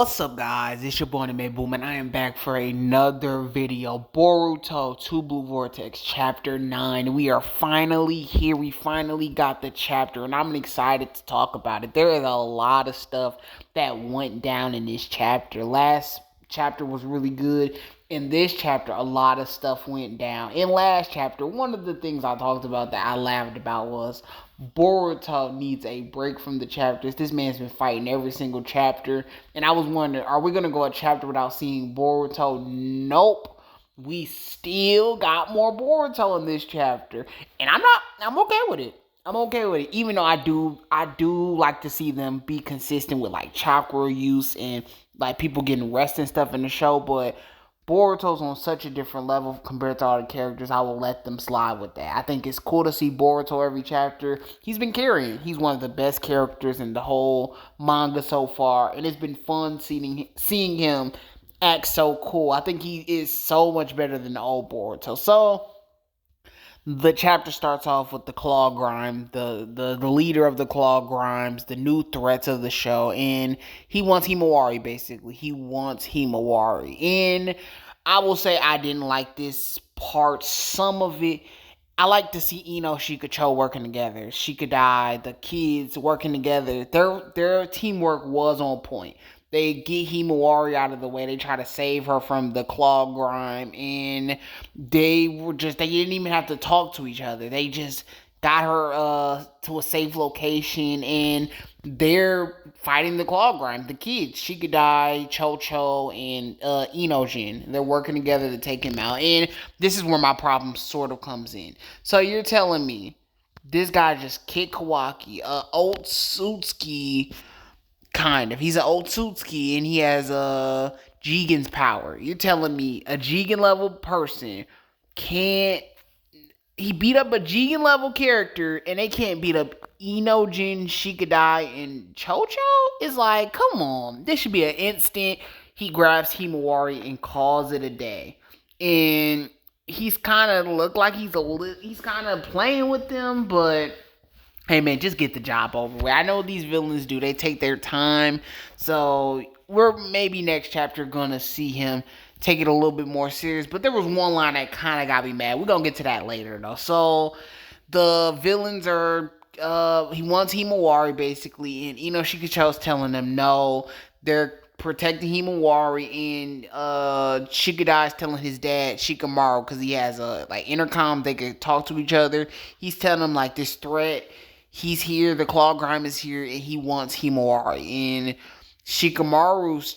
What's up, guys? It's your boy Boom, and I am back for another video. Boruto 2 Blue Vortex Chapter 9. We are finally here. We finally got the chapter, and I'm excited to talk about it. There is a lot of stuff that went down in this chapter. Last chapter was really good. In this chapter, a lot of stuff went down. In last chapter, one of the things I talked about that I laughed about was Boruto needs a break from the chapters. This man's been fighting every single chapter. And I was wondering, are we going to go a chapter without seeing Boruto? Nope. We still got more Boruto in this chapter. And I'm okay with it. I'm okay with it. Even though I do like to see them be consistent with like chakra use and like people getting rest and stuff in the show, but Boruto's on such a different level compared to all the characters. I will let them slide with that. I think it's cool to see Boruto every chapter. He's been carrying. He's one of the best characters in the whole manga so far, and it's been fun seeing him act so cool. I think he is so much better than the old Boruto. So the chapter starts off with the Claw Grime, the leader of the Claw Grimes, the new threats of the show, and he wants Himawari, basically. He wants Himawari. And I will say I didn't like this part. Some of it, I like to see Ino Shikacho working together. Shikadai, the kids working together. Their teamwork was on point. They get Himawari out of the way. They try to save her from the Claw Grime, and they didn't even have to talk to each other. They just got her to a safe location, and they're fighting the Claw Grime. The kids, Shikadai, Chocho, and Inojin. They're working together to take him out. And this is where my problem sort of comes in. So you're telling me this guy just kicked Kawaki, Otsutsuki, kind of. He's an Otsutsuki, and he has Jigen's power. You're telling me a Jigen level person can't. He beat up a Jigen level character, and they can't beat up Inojin, Shikadai, and Chocho? It's like, come on. This should be an instant. He grabs Himawari and calls it a day. And he's kind of looked like he's kind of playing with them, but hey man, just get the job over with. I know these villains do. They take their time. So we're maybe next chapter gonna see him take it a little bit more serious. But there was one line that kind of got me mad. We're gonna get to that later though. So the villains are he wants Himawari basically, and Shikacho's telling them no. They're protecting Himawari, and Shikadai's telling his dad Shikamaru, because he has a like intercom, they can talk to each other. He's telling them like this threat. He's here, the Claw Grime is here, and he wants Himawari. And Shikamaru's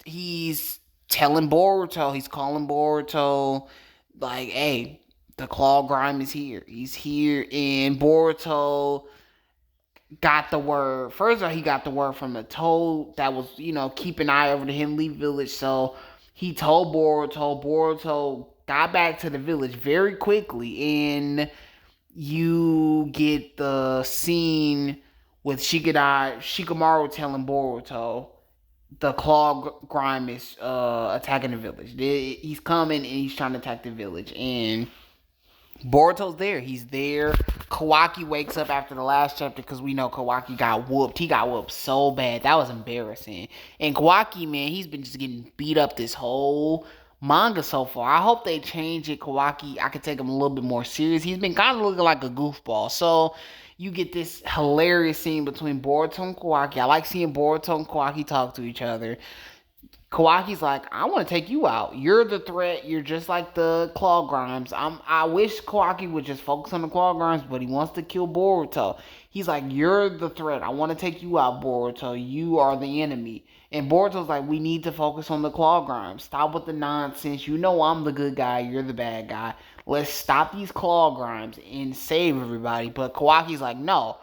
he's telling Boruto, he's calling Boruto, like, hey, the Claw Grime is here. He's here, and Boruto got the word. First of all, he got the word from a toad that was, keep an eye over the Henley village. So he told Boruto. Boruto got back to the village very quickly, and you get the scene with Shikamaru telling Boruto the Claw Grime is attacking the village. He's coming and he's trying to attack the village, and Boruto's there. He's there. Kawaki wakes up after the last chapter because we know Kawaki got whooped. He got whooped so bad. That was embarrassing. And Kawaki, man, he's been just getting beat up this whole manga so far. I hope they change it. Kawaki, I could take him a little bit more serious. He's been kind of looking like a goofball. So you get this hilarious scene between Boruto and Kawaki. I like seeing Boruto and Kawaki talk to each other. Kawaki's like, I want to take you out. You're the threat. You're just like the Claw Grimes. I wish Kawaki would just focus on the Claw Grimes, but he wants to kill Boruto. He's like, you're the threat. I want to take you out, Boruto. You are the enemy. And Boruto's like, we need to focus on the Claw Grimes. Stop with the nonsense. You know I'm the good guy. You're the bad guy. Let's stop these Claw Grimes and save everybody. But Kawaki's like, no,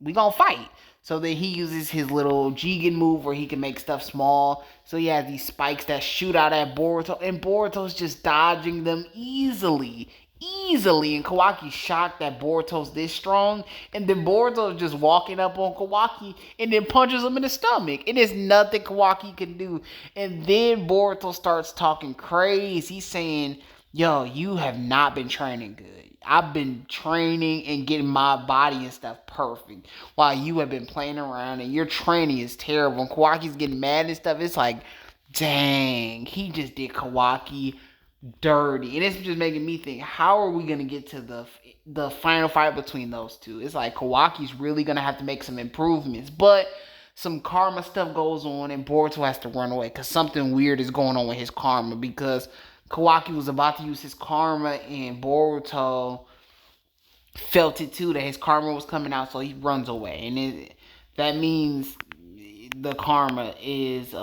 we gonna fight. So then he uses his little Jigen move where he can make stuff small. So he has these spikes that shoot out at Boruto, and Boruto's just dodging them easily. And Kawaki's shocked that Boruto's this strong. And then Boruto's just walking up on Kawaki and then punches him in the stomach. And there's nothing Kawaki can do. And then Boruto starts talking crazy. He's saying, yo, you have not been training good. I've been training and getting my body and stuff perfect, while you have been playing around and your training is terrible. And Kawaki's getting mad and stuff. It's like, dang, he just did Kawaki dirty, and it's just making me think: how are we gonna get to the final fight between those two? It's like Kawaki's really gonna have to make some improvements, but some karma stuff goes on, and Boruto has to run away because something weird is going on with his karma. Because Kawaki was about to use his karma, and Boruto felt it too, that his karma was coming out, so he runs away, and that means the karma is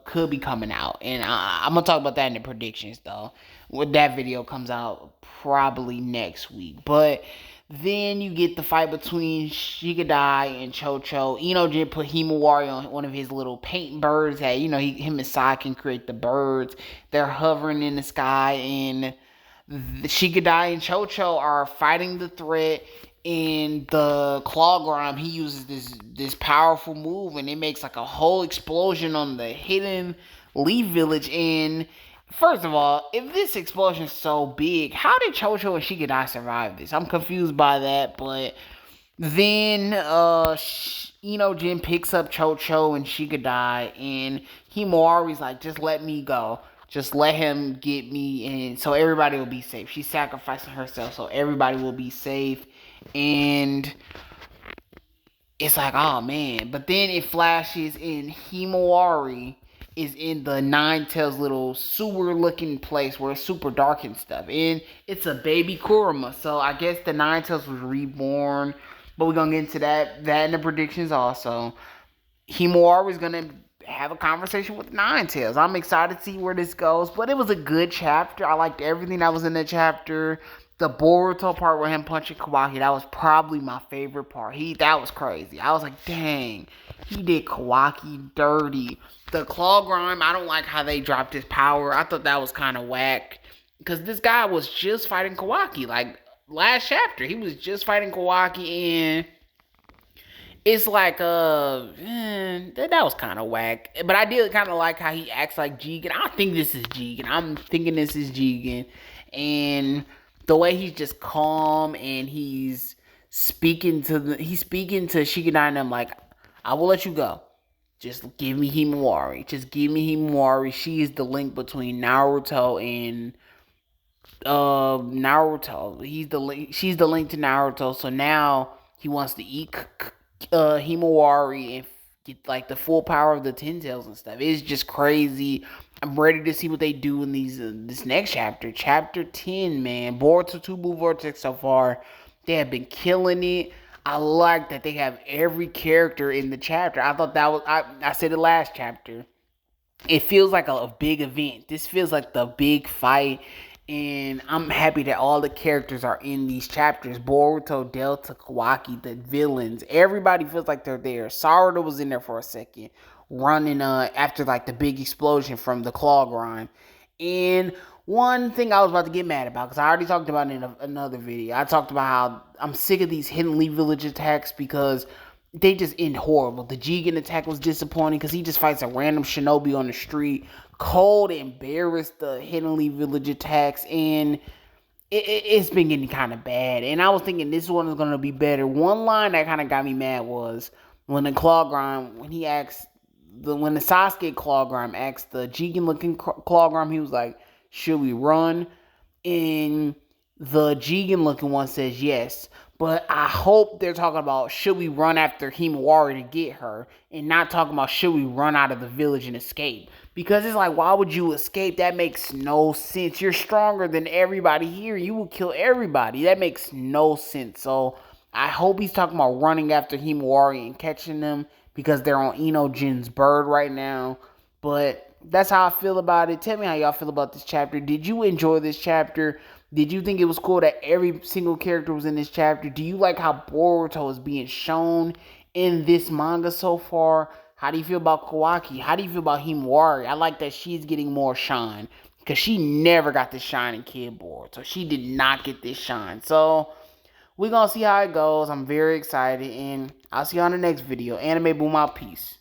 could be coming out, and I'm gonna talk about that in the predictions though. When that video comes out, probably next week. But then you get the fight between Shigadai and Chocho. Enojin put Himawari on one of his little paint birds that him and Sai can create the birds. They're hovering in the sky, and Shigadai and Chocho are fighting the threat. In the claw grind, he uses this powerful move, and it makes like a whole explosion on the hidden Leaf Village. And first of all, if this explosion is so big, how did Chocho and Shigadai survive this? I'm confused by that. But then Jin picks up Chocho and Shigadai, and Himawari's like, just let me go. Just let him get me, and so everybody will be safe. She's sacrificing herself so everybody will be safe. And it's like, oh man. But then it flashes, and Himawari is in the Nine Tails little sewer looking place where it's super dark and stuff. And it's a baby Kurama. So I guess the Nine Tails was reborn. But we're going to get into that in the predictions also. Himawari is going to have a conversation with Nine Tails. I'm excited to see where this goes. But it was a good chapter. I liked everything that was in the chapter. The Boruto part with him punching Kawaki, that was probably my favorite part. That was crazy. I was like, dang, he did Kawaki dirty. The claw grind, I don't like how they dropped his power. I thought that was kind of whack. Because this guy was just fighting Kawaki. Like, last chapter, he was just fighting Kawaki, and it's like, that was kind of whack. But I did kind of like how he acts like Jigen. I think this is Jigen. I'm thinking this is Jigen. And the way he's just calm, and he's speaking to Shigenai and them like, I will let you go. Just give me Himawari. Just give me Himawari. She is the link between Naruto and Naruto. She's the link to Naruto. So now he wants to eat Himawari and get like the full power of the Ten Tails and stuff. It's just crazy. I'm ready to see what they do in this next chapter. Chapter 10, man. Boruto 2 Blue Vortex so far. They have been killing it. I like that they have every character in the chapter. I thought that was, I said it last chapter. It feels like a big event. This feels like the big fight. And I'm happy that all the characters are in these chapters. Boruto, Delta, Kawaki, the villains. Everybody feels like they're there. Sarada was in there for a second, running after like the big explosion from the claw grind. And one thing I was about to get mad about, because I already talked about it in another video. I talked about how I'm sick of these hidden Leaf Village attacks because they just end horrible. The Jigen attack was disappointing because he just fights a random shinobi on the street. Cold embarrassed the Hidden Leaf Village attacks, and it's been getting kind of bad. And I was thinking this one is going to be better. One line that kind of got me mad was when the claw grind, when the Sasuke claw grind asked the Jigen looking claw grind, he was like, should we run? And the Jigen looking one says yes. But I hope they're talking about should we run after Himawari to get her, and not talking about should we run out of the village and escape. Because it's like, why would you escape? That makes no sense. You're stronger than everybody here. You will kill everybody. That makes no sense. So I hope he's talking about running after Himawari and catching them, because they're on Enojin's bird right now. But that's how I feel about it. Tell me how y'all feel about this chapter. Did you enjoy this chapter? Did you think it was cool that every single character was in this chapter? Do you like how Boruto is being shown in this manga so far? How do you feel about Kawaki? How do you feel about Himawari? I like that she's getting more shine, because she never got this shine in Kid Boruto. She did not get this shine. So we're going to see how it goes. I'm very excited, and I'll see you on the next video. Anime Boom out. Peace.